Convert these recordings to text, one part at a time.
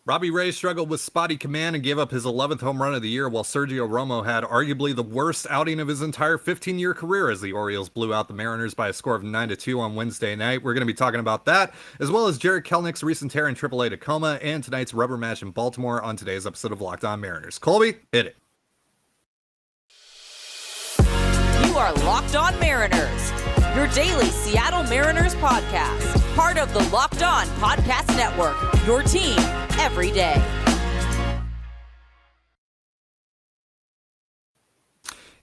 Robbie Ray struggled with spotty command and gave up his 11th home run of the year, while Sergio Romo had arguably the worst outing of his entire 15-year career as the Orioles blew out the Mariners by a score of 9-2 on Wednesday night. We're going to be talking about that, as well as Jarred Kelenic's recent tear in AAA Tacoma and tonight's rubber match in Baltimore on today's episode of Locked On Mariners. Colby, hit it. You are Locked On Mariners, your daily Seattle Mariners podcast. Part of the Locked On Podcast Network, your team every day.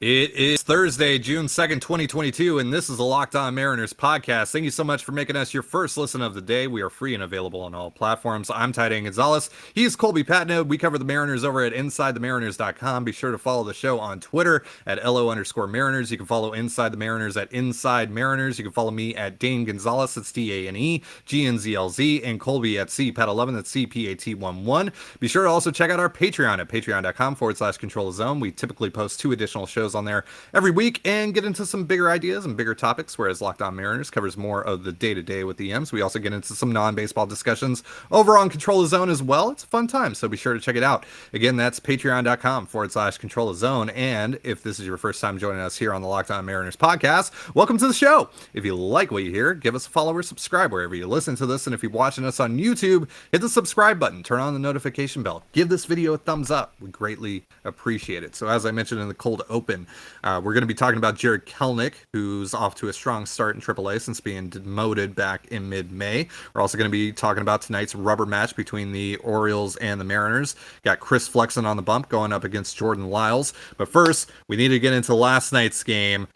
It is Thursday, June 2nd, 2022, and this is the Locked On Mariners podcast. Thank you so much for making us your first listen of the day. We are free and available on all platforms. I'm Ty Gonzalez. He's Colby Patnode. We cover the Mariners over at InsideTheMariners.com. Be sure to follow the show on Twitter at LO_Mariners. You can follow Inside the Mariners at Inside Mariners. You can follow me at Dane Gonzalez. That's DANE, GNZLZ, and Colby at CPAT11. That's CPAT11. Be sure to also check out our Patreon at patreon.com/ControlTheZone. We typically post 2 additional shows on there every week and get into some bigger ideas and bigger topics, whereas Locked On Mariners covers more of the day-to-day with the M's. We also get into some non-baseball discussions over on Control the Zone as well. It's a fun time, so be sure to check it out. Again, that's patreon.com/Control the Zone. And if this is your first time joining us here on the Locked On Mariners podcast, welcome to the show. If you like what you hear, give us a follow or subscribe wherever you listen to this. And if you're watching us on YouTube, hit the subscribe button, turn on the notification bell, give this video a thumbs up. We greatly appreciate it. So as I mentioned in the cold open, we're going to be talking about Jarred Kelenic, who's off to a strong start in AAA since being demoted back in mid-May. We're also going to be talking about tonight's rubber match between the Orioles and the Mariners. Got Chris Flexen on the bump going up against Jordan Lyles. But first, we need to get into last night's game,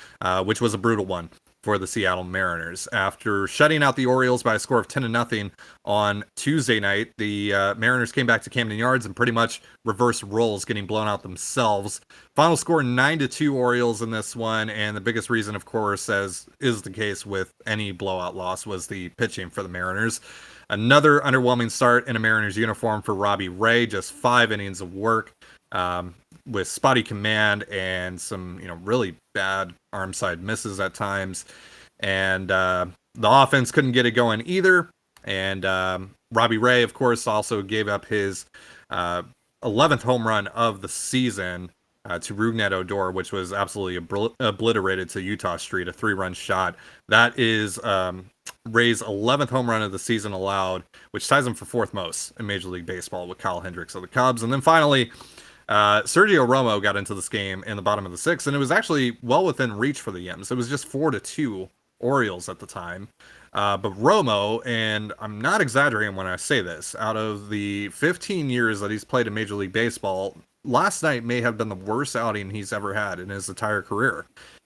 which was a brutal one for the Seattle Mariners. After shutting out the Orioles by a score of 10-0 on Tuesday night, the Mariners came back to Camden Yards and pretty much reversed roles, getting blown out themselves. Final score 9-2 Orioles in this one, and the biggest reason, of course, as is the case with any blowout loss, was the pitching for the Mariners. Another underwhelming start in a Mariners uniform for Robbie Ray, just 5 innings of work. With spotty command and some, really bad arm side misses at times. And the offense couldn't get it going either. And Robbie Ray, of course, also gave up his 11th home run of the season to Rougned Odor, which was absolutely obliterated to Utah Street, a 3-run shot. That is Ray's 11th home run of the season allowed, which ties him for 4th most in Major League Baseball with Kyle Hendricks of the Cubs. And then finally, Sergio Romo got into this game in the bottom of the 6th, and it was actually well within reach for the M's. It was just 4-2 Orioles at the time. But Romo, and I'm not exaggerating when I say this, out of the 15 years that he's played in Major League Baseball, last night may have been the worst outing he's ever had in his entire career.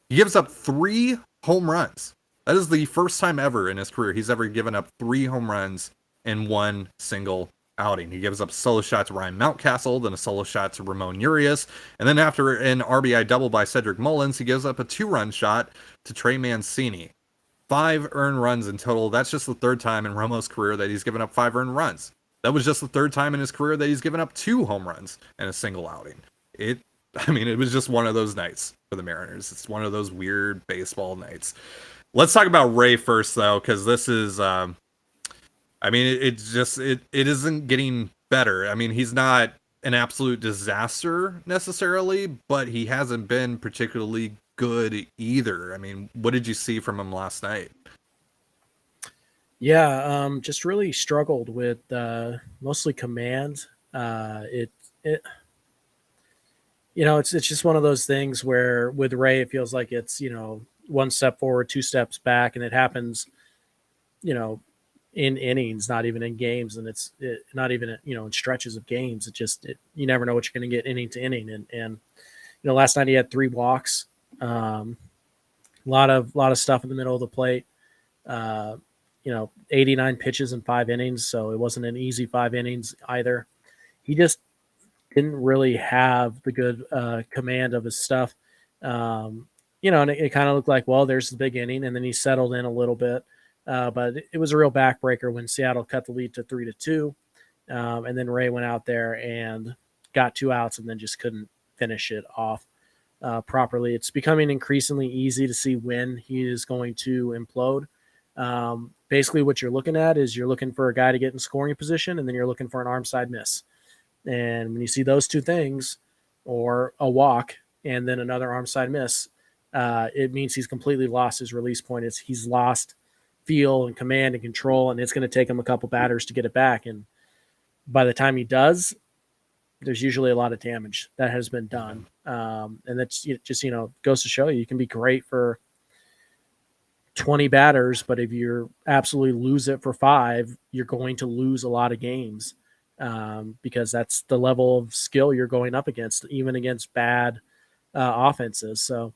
He gives up 3 home runs. That is the first time ever in his career he's ever given up 3 home runs in one single outing. He gives up a solo shot to Ryan Mountcastle, then a solo shot to Ramon Urias, and then after an RBI double by Cedric Mullins, he gives up a 2-run shot to Trey Mancini. 5 earned runs in total. That's just the 3rd time in Romo's career that he's given up 5 earned runs. That was just the 3rd time in his career that he's given up 2 home runs in a single outing. It was just one of those nights for the Mariners. It's one of those weird baseball nights. Let's talk about Ray first, though, because this is it isn't getting better. He's not an absolute disaster necessarily, but he hasn't been particularly good either. What did you see from him last night? Yeah, just really struggled with mostly command. It's just one of those things where with Ray it feels like it's 1 step forward, 2 steps back, and it happens in innings, not even in games, and it's not even in stretches of games. You never know what you're going to get inning to inning, and last night he had 3 walks, a lot of stuff in the middle of the plate, 89 pitches in 5 innings, so it wasn't an easy 5 innings either. He just didn't really have the good command of his stuff, and it kind of looked like, well, there's the big inning, and then he settled in a little bit. But it was a real backbreaker when Seattle cut the lead to 3-2. And then Ray went out there and got 2 outs and then just couldn't finish it off properly. It's becoming increasingly easy to see when he is going to implode. basically what you're looking at is you're looking for a guy to get in scoring position, and then you're looking for an arm side miss. And when you see those two things, or a walk and then another arm side miss, it means he's completely lost his release point. He's lost feel and command and control, and it's going to take him a couple batters to get it back. And by the time he does, there's usually a lot of damage that has been done. And that's just, goes to show you can be great for 20 batters, but if you absolutely lose it for 5, you're going to lose a lot of games, because that's the level of skill you're going up against, even against bad offenses. So,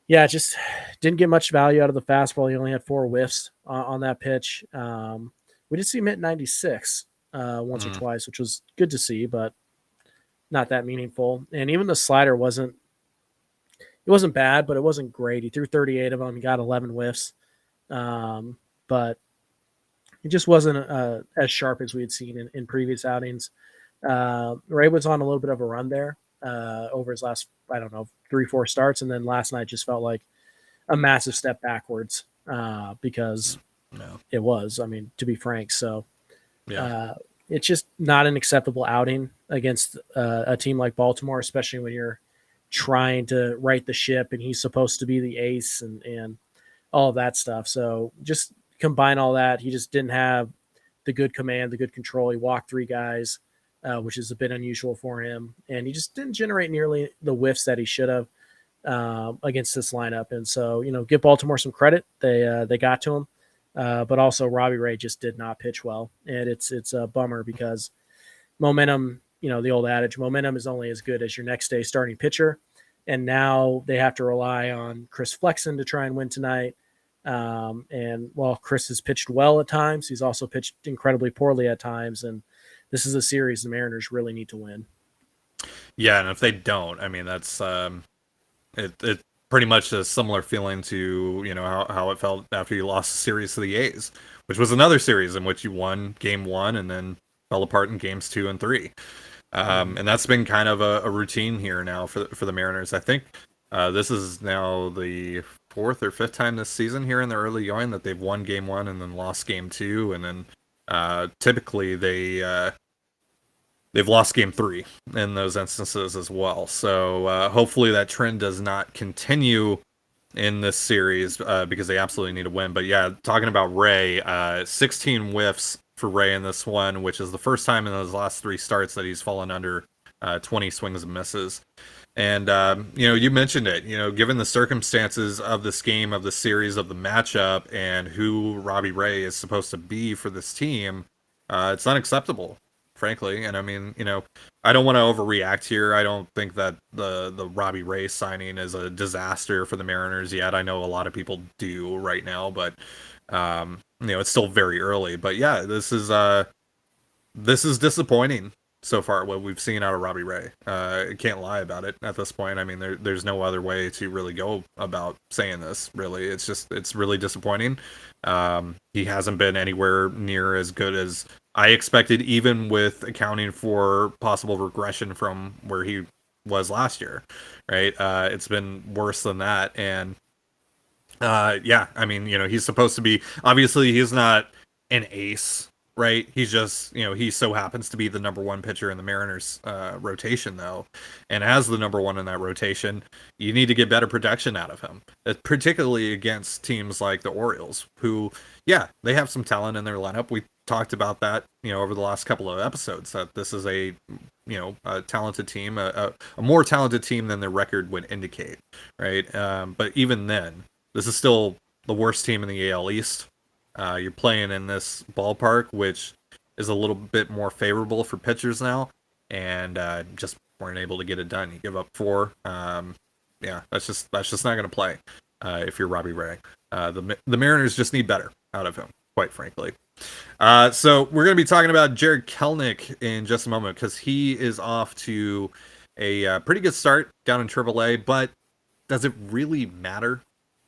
yeah, just didn't get much value out of the fastball. He only had 4 whiffs on that pitch. We did see him hit 96 once or twice, which was good to see, but not that meaningful. And even the slider wasn't bad, but it wasn't great. He threw 38 of them. He got 11 whiffs. But it just wasn't as sharp as we had seen in previous outings. Ray was on a little bit of a run there over his last, 3-4 starts. And then last night just felt like a massive step backwards because it was, to be frank. So it's just not an acceptable outing against a team like Baltimore, especially when you're trying to right the ship and he's supposed to be the ace and all of that stuff. So just combine all that. He just didn't have the good command, the good control. He walked 3 guys, which is a bit unusual for him. And he just didn't generate nearly the whiffs that he should have against this lineup. And so, give Baltimore some credit. They got to him. But also Robbie Ray just did not pitch well. And it's a bummer because momentum, the old adage, momentum is only as good as your next day starting pitcher. And now they have to rely on Chris Flexen to try and win tonight. And while Chris has pitched well at times, he's also pitched incredibly poorly at times. And this is a series the Mariners really need to win. Yeah, and if they don't, that's it pretty much a similar feeling to, how it felt after you lost the series to the A's, which was another series in which you won game 1 and then fell apart in games 2 and 3. And that's been kind of a routine here now for the Mariners. I think this is now the 4th or 5th time this season here in the early going that they've won game 1 and then lost game 2, and then typically they've lost game 3 in those instances as well. So hopefully that trend does not continue in this series because they absolutely need to win. But yeah, talking about Ray, 16 whiffs for Ray in this one, which is the first time in those last 3 starts that he's fallen under 20 swings and misses. And, you mentioned it, given the circumstances of this game, of the series, of the matchup, and who Robbie Ray is supposed to be for this team, it's unacceptable, frankly. And I don't want to overreact here. I don't think that the Robbie Ray signing is a disaster for the Mariners yet. I know a lot of people do right now, but it's still very early. But yeah, this is disappointing so far, what we've seen out of Robbie Ray. I can't lie about it at this point. There's no other way to really go about saying this, really. It's really disappointing. He hasn't been anywhere near as good as I expected, even with accounting for possible regression from where he was last year, right? It's been worse than that. And he's supposed to be, obviously he's not an ace, right? He's just, he so happens to be the number 1 pitcher in the Mariners rotation, though. And as the number 1 in that rotation, you need to get better protection out of him, particularly against teams like the Orioles, who, they have some talent in their lineup. We talked about that, over the last couple of episodes, that this is a talented team, a more talented team than their record would indicate, right? But even then, this is still the worst team in the AL East. You're playing in this ballpark, which is a little bit more favorable for pitchers now, and just weren't able to get it done. You give up 4. That's just not going to play if you're Robbie Ray. The Mariners just need better out of him, quite frankly. So we're going to be talking about Jarred Kelenic in just a moment, because he is off to a pretty good start down in AAA, but does it really matter?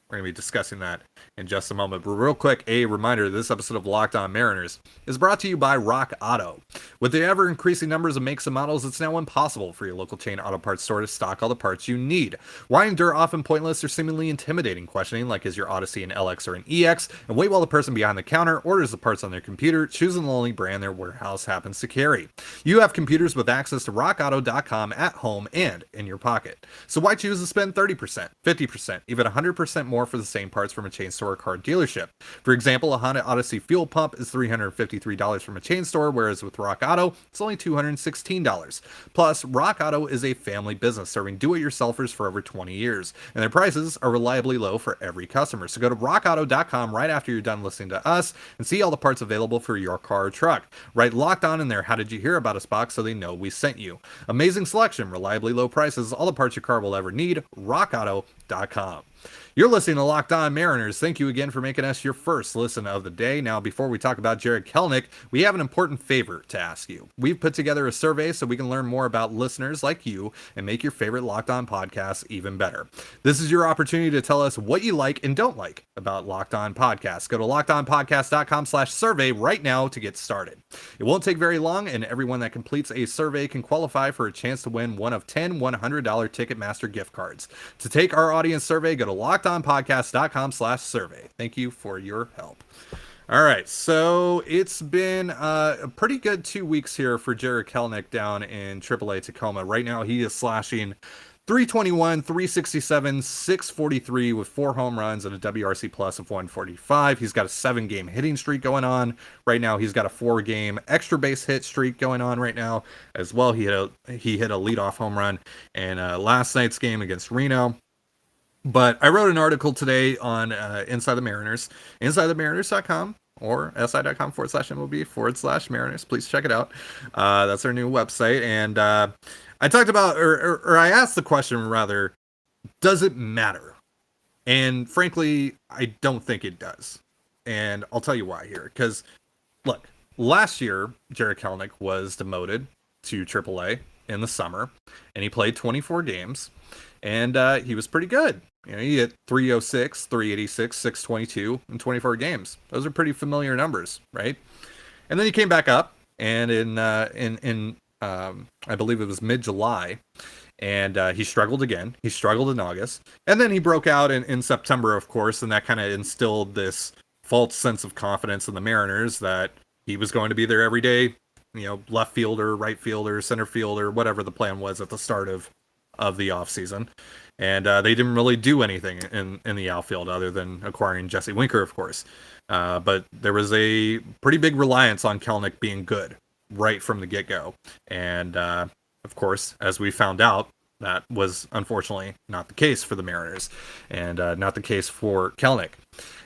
We're going to be discussing that in just a moment. But real quick, a reminder, this episode of Locked On Mariners is brought to you by Rock Auto. With the ever-increasing numbers of makes and models, it's now impossible for your local chain auto parts store to stock all the parts you need. Why endure often pointless or seemingly intimidating questioning like is your Odyssey an LX or an EX, and wait while the person behind the counter orders the parts on their computer, choosing the only brand their warehouse happens to carry? You have computers with access to rockauto.com at home and in your pocket. So why choose to spend 30%, 50%, even 100% more for the same parts from a chain store or car dealership? For example, a Honda Odyssey fuel pump is $353 from a chain store, whereas with Rock Auto, it's only $216. Plus, Rock Auto is a family business serving do-it-yourselfers for over 20 years, and their prices are reliably low for every customer. So go to rockauto.com right after you're done listening to us and see all the parts available for your car or truck. Write Locked On in there, how did you hear about us box, so they know we sent you. Amazing selection, reliably low prices, all the parts your car will ever need. rockauto.com. You're listening to Locked On Mariners. Thank you again for making us your first listen of the day. Now, before we talk about Jarred Kelenic, we have an important favor to ask you. We've put together a survey so we can learn more about listeners like you and make your favorite Locked On podcasts even better. This is your opportunity to tell us what you like and don't like about Locked On Podcasts. Go to lockedonpodcast.com/survey right now to get started. It won't take very long, and everyone that completes a survey can qualify for a chance to win one of 10 $100 Ticketmaster gift cards. To take our audience survey, go to lockedonpodcast.com/survey. Thank you for your help. All right, so it's been a pretty good 2 weeks here for Jarred Kelenic down in AAA Tacoma. Right now, he is slashing .321, .367, .643 with 4 home runs and a WRC plus of 145. He's got a 7-game hitting streak going on right now. He's got a 4-game extra base hit streak going on right now as well. He hit a leadoff home run in last night's game against Reno. But I wrote an article today on Inside the Mariners, insidetheMariners.com or si.com/MLB/Mariners. Please check it out. That's our new website. And I talked about, or I asked the question rather, does it matter? And frankly, I don't think it does. And I'll tell you why here. Because, look, last year, Jarred Kelenic was demoted to AAA in the summer, and he played 24 games, and he was pretty good. You know, he hit .306, .386, .622 in 24 games. Those are pretty familiar numbers, right? And then he came back up, and in I believe it was mid-July, and he struggled again. He struggled in August, and then he broke out in September, of course, and that kind of instilled this false sense of confidence in the Mariners that he was going to be there every day, you know, left fielder, right fielder, center fielder, whatever the plan was at the start of the offseason. And they didn't really do anything in the outfield other than acquiring Jesse Winker, of course. But there was a pretty big reliance on Kelenic being good right from the get-go. And, of course, as we found out, that was unfortunately not the case for the Mariners and not the case for Kelenic.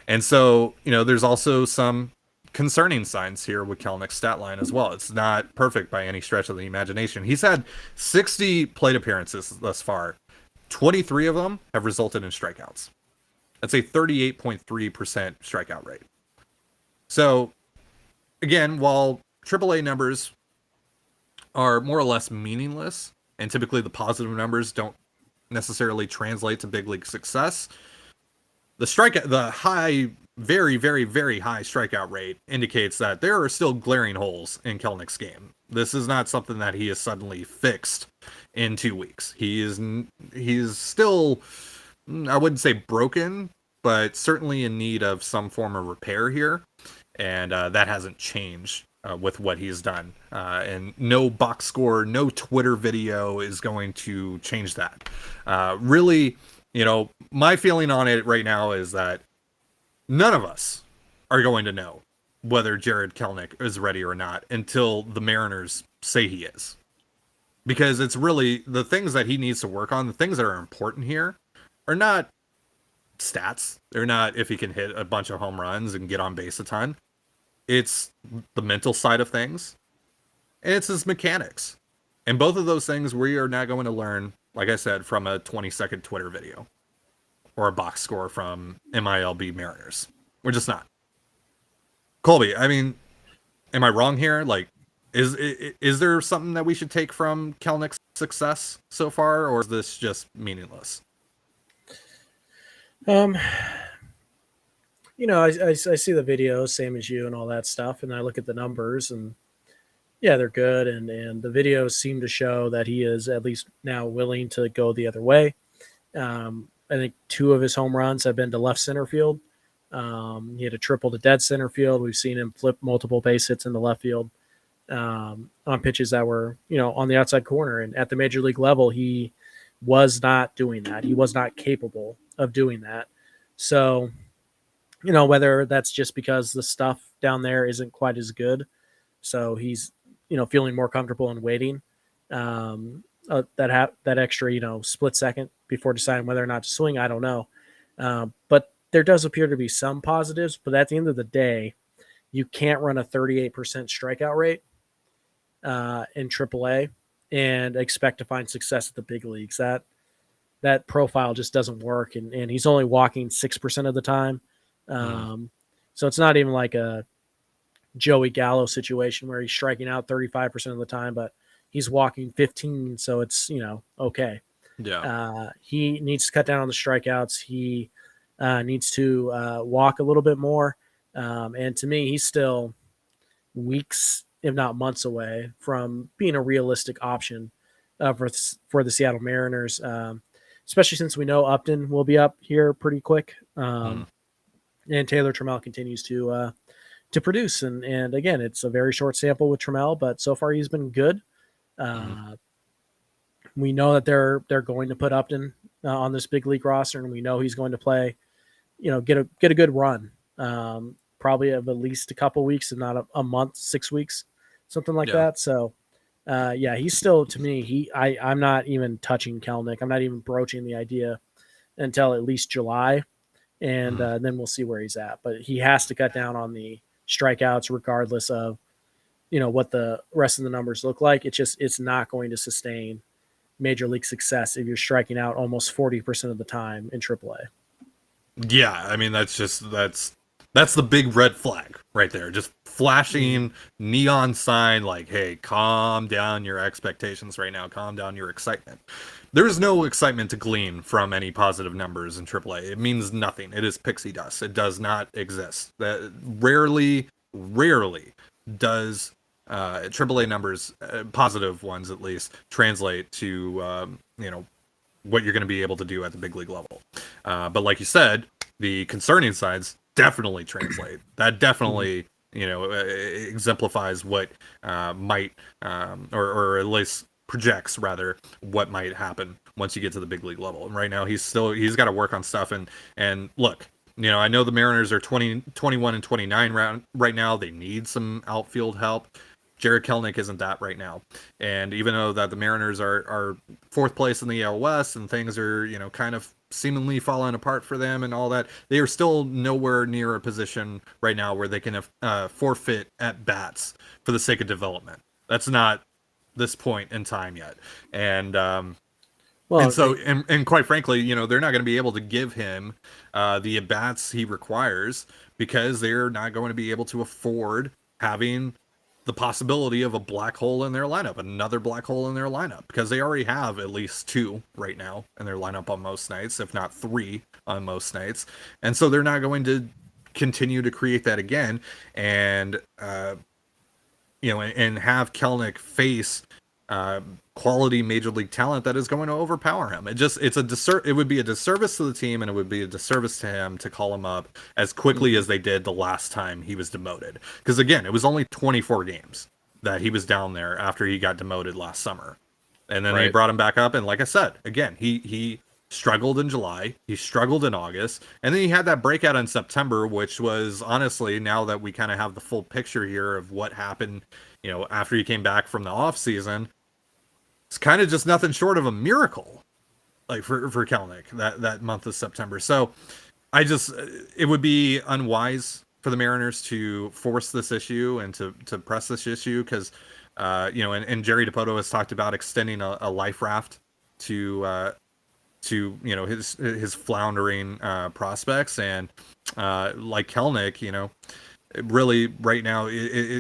And so, you know, there's also some concerning signs here with Kelenic's stat line as well. It's not perfect by any stretch of the imagination. He's had 60 plate appearances thus far. 23 of them have resulted in strikeouts. That's a 38.3% strikeout rate. So, again, while AAA numbers are more or less meaningless, and typically the positive numbers don't necessarily translate to big league success, the high, very, very, very high strikeout rate indicates that there are still glaring holes in Kelenic's game. This is not something that he has suddenly fixed in 2 weeks. He is still, I wouldn't say broken, but certainly in need of some form of repair here. And that hasn't changed with what he's done. And no box score, no Twitter video is going to change that. Really, you know, my feeling on it right now is that none of us are going to know whether Jarred Kelenic is ready or not until the Mariners say he is. Because it's really the things that he needs to work on, the things that are important here are not stats. They're not if he can hit a bunch of home runs and get on base a ton. It's the mental side of things, and it's his mechanics. And both of those things we are not going to learn, like I said, from a 20-second Twitter video or a box score from MILB Mariners. We're just not. Colby, I mean, am I wrong here? Like, is there something that we should take from Kelenic's success so far, or is this just meaningless? You know, I see the video, same as you, and all that stuff, and I look at the numbers, and Yeah, they're good, and the videos seem to show that he is at least now willing to go the other way. I think 2 of his home runs have been to left center field. He had a triple to dead center field. We've seen him flip multiple base hits in the left field on pitches that were, on the outside corner. And at the major league level, he was not doing that. He was not capable of doing that. So, whether that's just because the stuff down there isn't quite as good, so he's, feeling more comfortable in waiting that extra, split second before deciding whether or not to swing. I don't know. But there does appear to be some positives, but at the end of the day, you can't run a 38% strikeout rate in AAA and expect to find success at the big leagues. That profile just doesn't work, and he's only walking 6% of the time. So it's not even like a Joey Gallo situation where he's striking out 35% of the time, but he's walking 15. So it's, okay. Yeah. He needs to cut down on the strikeouts. He needs to walk a little bit more. And to me, he's still weeks, if not months away from being a realistic option for the Seattle Mariners, especially since we know Upton will be up here pretty quick. And Taylor Trammell continues to produce. And again, it's a very short sample with Trammell, but so far he's been good. We know that they're going to put Upton on this big league roster, and we know he's going to play, get a good run, probably of at least a couple weeks, if not a month, 6 weeks, something like that. So, he's still, to me, I'm not even touching Kelenic. I'm not even broaching the idea until at least July, and then we'll see where he's at. But he has to cut down on the strikeouts, regardless of what the rest of the numbers look like. It's not going to sustain major league success if you're striking out almost 40% of the time in AAA. Yeah, I mean that's the big red flag right there. Just flashing neon sign like, hey, calm down your expectations right now. Calm down your excitement. There's no excitement to glean from any positive numbers in AAA. It means nothing. It is pixie dust. It does not exist. That rarely does AAA numbers, positive ones at least, translate to what you're going to be able to do at the big league level. But like you said, the concerning sides definitely translate. That definitely exemplifies what might or at least projects rather what might happen once you get to the big league level. And right now he's got to work on stuff. And look, I know the Mariners are 21 and 29 right now. They need some outfield help. Jarred Kelenic isn't that right now. And even though that the Mariners are 4th place in the AL West and things are, kind of seemingly falling apart for them and all that, they are still nowhere near a position right now where they can forfeit at bats for the sake of development. That's not this point in time yet. And quite frankly, they're not going to be able to give him the at bats he requires because they're not going to be able to afford having the possibility of a black hole in their lineup, another black hole in their lineup, because they already have at least 2 right now in their lineup on most nights, if not 3 on most nights. And so they're not going to continue to create that again. And, and have Kelenic face quality major league talent that is going to overpower him. It would be a disservice to the team, and it would be a disservice to him to call him up as quickly as they did the last time he was demoted. Because again, it was only 24 games that he was down there after he got demoted last summer. And then they brought him back up, and like I said, again, he struggled in July, he struggled in August, and then he had that breakout in September, which was honestly, now that we kind of have the full picture here of what happened, after he came back from the off season, it's kind of just nothing short of a miracle, like for Kelenic that month of September. So it would be unwise for the Mariners to force this issue and to press this issue because, and Jerry Dipoto has talked about extending a life raft to his floundering prospects, and like Kelenic, really right now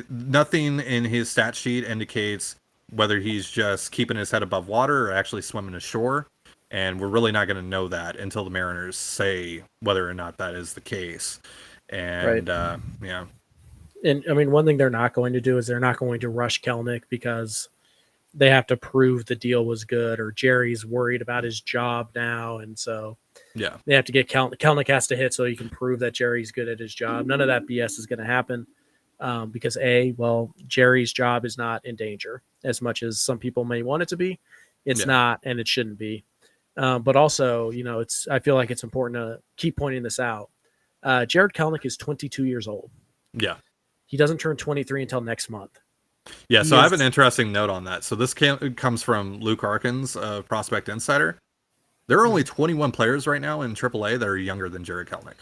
nothing in his stat sheet indicates whether he's just keeping his head above water or actually swimming ashore. And we're really not going to know that until the Mariners say whether or not that is the case. And, And I mean, one thing they're not going to do is they're not going to rush Kelenic because they have to prove the deal was good, or Jerry's worried about his job now. And so they have to get Kelenic has to hit so he can prove that Jerry's good at his job. None of that BS is going to happen because Jerry's job is not in danger as much as some people may want it to be. It's not, and it shouldn't be. But also, I feel like it's important to keep pointing this out. Jarred Kelenic is 22 years old. Yeah. He doesn't turn 23 until next month. Yeah, so I have an interesting note on that. So this comes from Luke Arkins of Prospect Insider. There are only 21 players right now in AAA that are younger than Jarred Kelenic.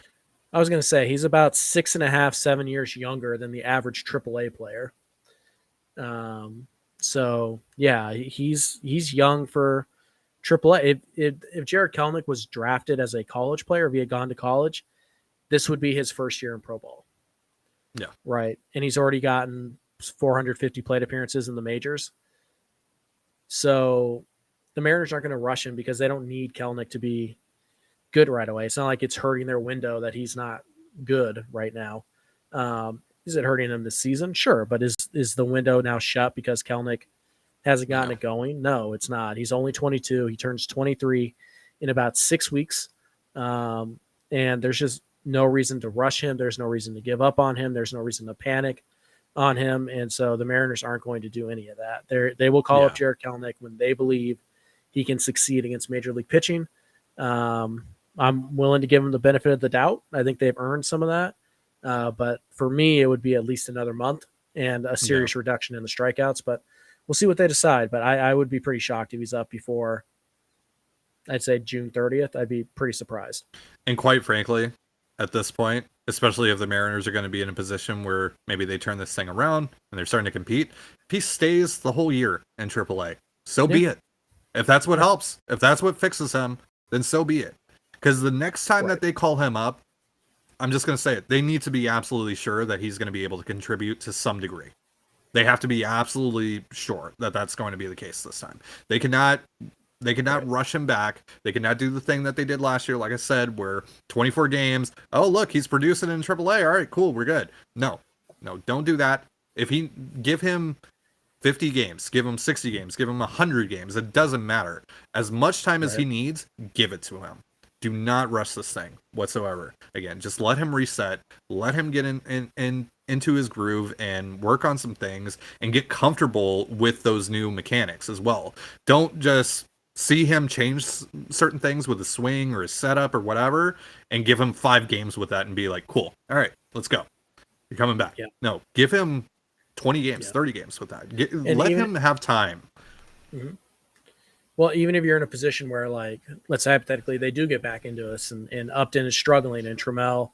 I was going to say he's about 6.5, 7 years younger than the average AAA player. So yeah, he's young for AAA. If Jarred Kelenic was drafted as a college player, if he had gone to college, this would be his first year in pro ball. Yeah. Right. And he's already gotten 450 plate appearances in the majors. So the Mariners aren't going to rush him because they don't need Kelenic to be good right away. It's not like it's hurting their window that he's not good right now. Is it hurting him this season? Sure. But is the window now shut because Kelenic hasn't gotten it going? No, it's not. He's only 22. He turns 23 in about 6 weeks. And there's just no reason to rush him. There's no reason to give up on him. There's no reason to panic on him. And so the Mariners aren't going to do any of that. They will call up Jarred Kelenic when they believe he can succeed against major league pitching. I'm willing to give him the benefit of the doubt. I think they've earned some of that. But for me, it would be at least another month and a serious reduction in the strikeouts. But we'll see what they decide. But I would be pretty shocked if he's up before, I'd say, June 30th. I'd be pretty surprised. And quite frankly, at this point, especially if the Mariners are going to be in a position where maybe they turn this thing around and they're starting to compete, if he stays the whole year in AAA, so be it. If that's what helps, if that's what fixes him, then so be it. Because the next time that they call him up, I'm just going to say it, they need to be absolutely sure that he's going to be able to contribute to some degree. They have to be absolutely sure that that's going to be the case this time. They cannot rush him back. They cannot do the thing that they did last year, like I said, where 24 games, oh, look, he's producing in AAA. All right, cool, we're good. No, don't do that. If he give him 50 games, give him 60 games, give him 100 games, it doesn't matter. As much time as he needs, give it to him. Do not rush this thing whatsoever. Again, just let him reset. Let him get into his groove and work on some things and get comfortable with those new mechanics as well. Don't just see him change certain things with his swing or his setup or whatever and give him 5 games with that and be like, cool, all right, let's go, you're coming back. No, give him 20 games, 30 games with that. Let him have time. Well, even if you're in a position where, like, let's say hypothetically they do get back into us and Upton is struggling and Trammell,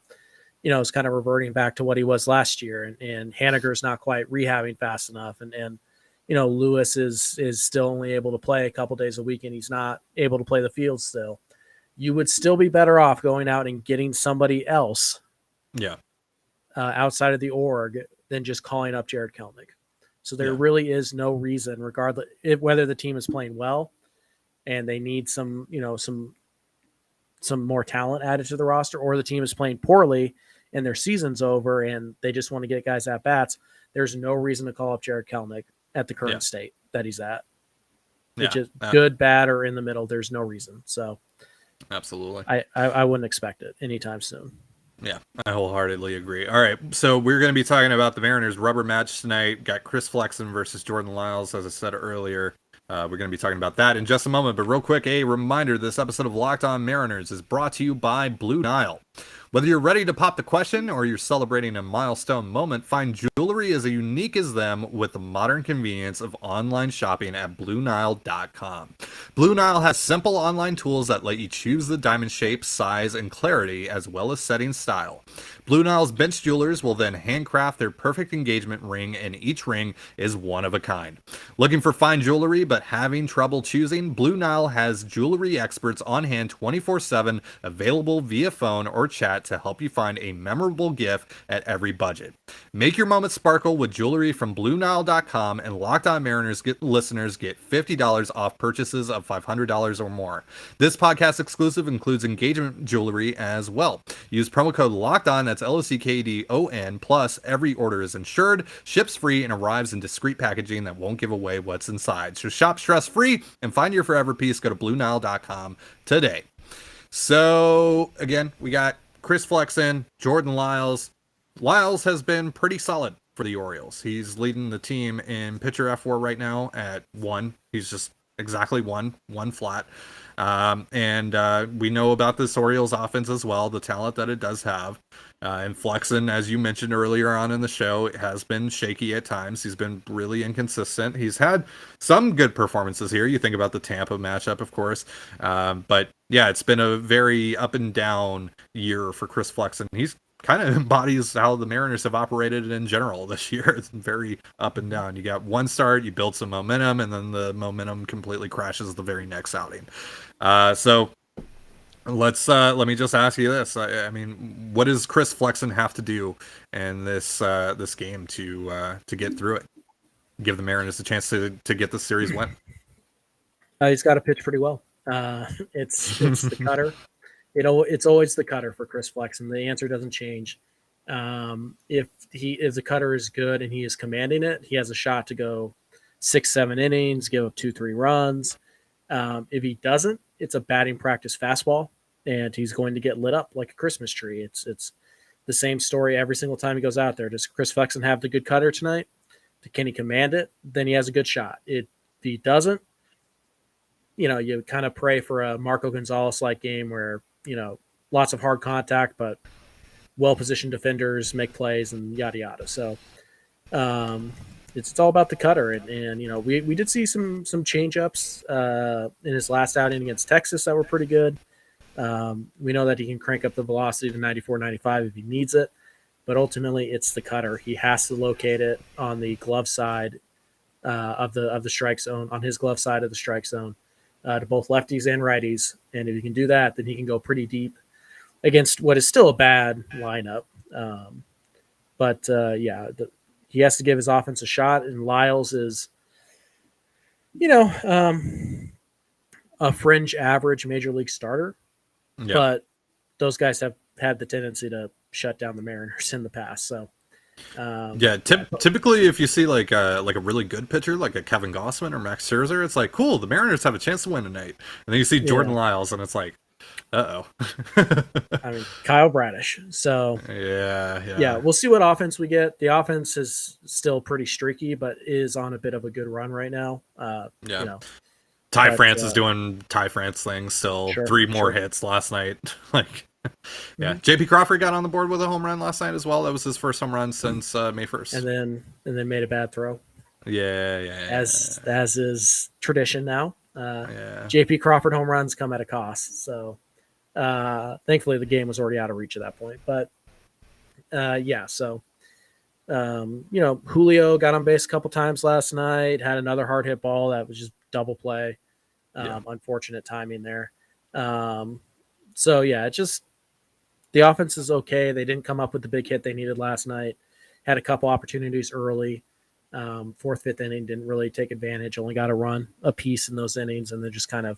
is kind of reverting back to what he was last year, and Haniger's not quite rehabbing fast enough, and Lewis is still only able to play a couple days a week, and he's not able to play the field still. You would still be better off going out and getting somebody else outside of the org than just calling up Jarred Kelenic. So there really is no reason, regardless whether the team is playing well and they need some more talent added to the roster, or the team is playing poorly and their season's over and they just want to get guys at bats. There's no reason to call up Jarred Kelenic at the current state that he's at. Which is good, bad, or in the middle. There's no reason. So absolutely. I wouldn't expect it anytime soon. Yeah, I wholeheartedly agree. All right, so we're going to be talking about the Mariners rubber match tonight. Got Chris Flexen versus Jordan Lyles, as I said earlier. We're going to be talking about that in just a moment. But real quick, a reminder, this episode of Locked On Mariners is brought to you by Blue Nile. Whether you're ready to pop the question or you're celebrating a milestone moment, find jewelry as unique as them with the modern convenience of online shopping at BlueNile.com. Blue Nile has simple online tools that let you choose the diamond shape, size, and clarity, as well as setting style. Blue Nile's bench jewelers will then handcraft their perfect engagement ring, and each ring is one of a kind. Looking for fine jewelry but having trouble choosing? Blue Nile has jewelry experts on hand 24/7, available via phone or or chat to help you find a memorable gift at every budget. Make your moment sparkle with jewelry from BlueNile.com, and Locked On Mariners listeners get $50 off purchases of $500 or more. This podcast exclusive includes engagement jewelry as well. Use promo code LOCKEDON, that's LOCKEDON, plus every order is insured, ships free, and arrives in discreet packaging that won't give away what's inside. So shop stress-free and find your forever piece. Go to BlueNile.com today. So, again, we got Chris Flexen, Jordan Lyles. Lyles has been pretty solid for the Orioles. He's leading the team in pitcher F4 right now at 1. He's just exactly one flat. And we know about this Orioles offense as well, the talent that it does have. And Flexen, as you mentioned earlier on in the show, has been shaky at times. He's been really inconsistent. He's had some good performances here. You think about the Tampa matchup, of course. But yeah, it's been a very up and down year for Chris Flexen. He's kind of embodies how the Mariners have operated in general this year. It's very up and down. You got one start, you build some momentum, and then the momentum completely crashes the very next outing. So let me just ask you this. I mean, what does Chris Flexen have to do in this game to get through it? Give the Mariners a chance to get the series win. He's got to pitch pretty well. It's the cutter. It's always the cutter for Chris Flexen. The answer doesn't change. If the cutter is good and he is commanding it, he has a shot to go 6-7 innings, give up 2-3 runs. If he doesn't, it's a batting practice fastball, and he's going to get lit up like a Christmas tree. It's the same story every single time he goes out there. Does Chris Flexen have the good cutter tonight? Can he command it? Then he has a good shot. If he doesn't, you kind of pray for a Marco Gonzalez-like game where, lots of hard contact, but well-positioned defenders make plays and yada, yada. So it's all about the cutter. And we did see some change-ups in his last outing against Texas that were pretty good. We know that he can crank up the velocity to 94, 95 if he needs it. But ultimately, it's the cutter. He has to locate it on the glove side of the strike zone, on his glove side of the strike zone, to both lefties and righties. And if he can do that, then he can go pretty deep against what is still a bad lineup. He has to give his offense a shot. And Lyles is, a fringe average major league starter. Yeah. But those guys have had the tendency to shut down the Mariners in the past. So, typically if you see like a really good pitcher, like a Kevin Gausman or Max Scherzer, it's like, cool, the Mariners have a chance to win tonight. And then you see Jordan Lyles, and it's like, uh-oh. I mean, Kyle Bradish. So, yeah, we'll see what offense we get. The offense is still pretty streaky, but is on a bit of a good run right now. Ty France is doing Ty France things still. Sure, 3 more hits last night. JP Crawford got on the board with a home run last night as well. That was his first home run since May 1st. And then made a bad throw. As is tradition now. JP Crawford home runs come at a cost. So thankfully the game was already out of reach at that point. But Julio got on base a couple times last night, had another hard hit ball that was just double play. Unfortunate timing there. It's just the offense is okay. They didn't come up with the big hit they needed last night. Had a couple opportunities early. 4th, 5th inning, didn't really take advantage. Only got a run a piece in those innings, and then just kind of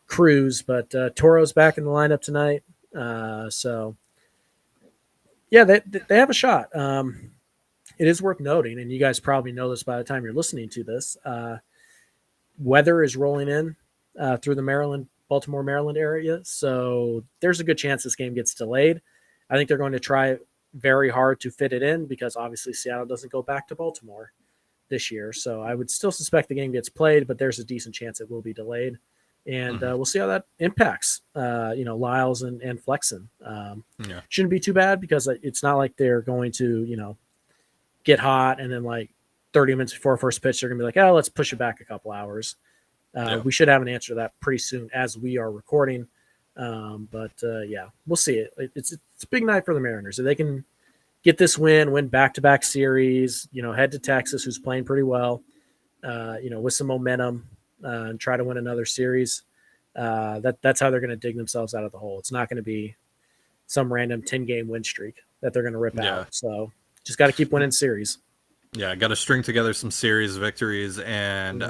cruise. But Toro's back in the lineup tonight. They have a shot. It is worth noting, and you guys probably know this by the time you're listening to this. Weather is rolling in through the Baltimore, Maryland area. So there's a good chance this game gets delayed. I think they're going to try very hard to fit it in because obviously Seattle doesn't go back to Baltimore this year. So I would still suspect the game gets played, but there's a decent chance it will be delayed. And we'll see how that impacts, Lyles and Flexen. Shouldn't be too bad because it's not like they're going to, get hot and then like 30 minutes before first pitch, they're going to be like, oh, let's push it back a couple hours. We should have an answer to that pretty soon as we are recording. We'll see it. It's a big night for the Mariners. If they can get this win back-to-back series, head to Texas, who's playing pretty well, with some momentum, and try to win another series. That's how they're going to dig themselves out of the hole. It's not going to be, some random 10-game win streak that they're going to rip Yeah. out. So just got to keep winning series. Yeah, got to string together some series victories, and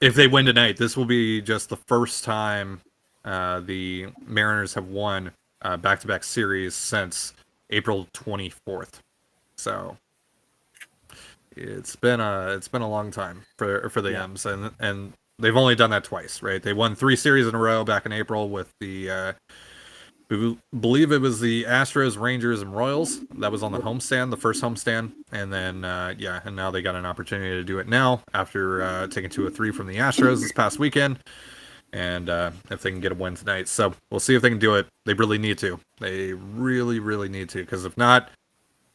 if they win tonight, this will be just the first time the Mariners have won back-to-back series since April 24th. So it's been a long time for the M's, and they've only done that twice, right? They won 3 series in a row back in April with the we believe it was the Astros, Rangers, and Royals. That was on the homestand, the first homestand. And then, and now they got an opportunity to do it now after taking 2 of 3 from the Astros this past weekend. And if they can get a win tonight. So we'll see if they can do it. They really need to. They really, really need to. Because if not,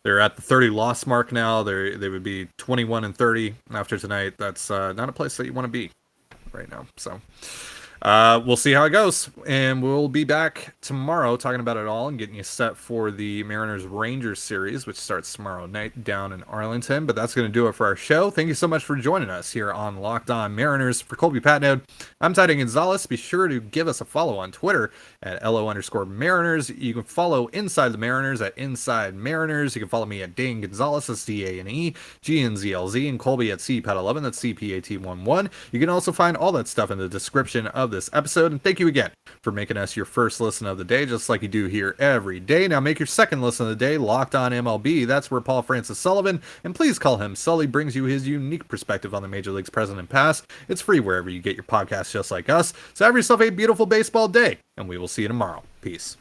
they're at the 30 loss mark now. They would be 21-30 after tonight. That's not a place that you want to be right now. So we'll see how it goes, and we'll be back tomorrow talking about it all and getting you set for the Mariners-Rangers series, which starts tomorrow night down in Arlington. But that's going to do it for our show. Thank you so much for joining us here on Locked On Mariners. For Colby Patnode, I'm Ty Gonzalez. Be sure to give us a follow on Twitter at LO_Mariners. You can follow Inside the Mariners at Inside Mariners. You can follow me at Dane Gonzalez, that's DANE, GNZLZ, and Colby at CPAT11, that's CPAT11. You can also find all that stuff in the description of this episode. And thank you again for making us your first listen of the day, just like you do here every day. Now make your second listen of the day Locked On MLB. That's where Paul Francis Sullivan, and please call him Sully, brings you his unique perspective on the Major League's present and past. It's free wherever you get your podcasts, just like us. So have yourself a beautiful baseball day, and we will see you tomorrow. Peace.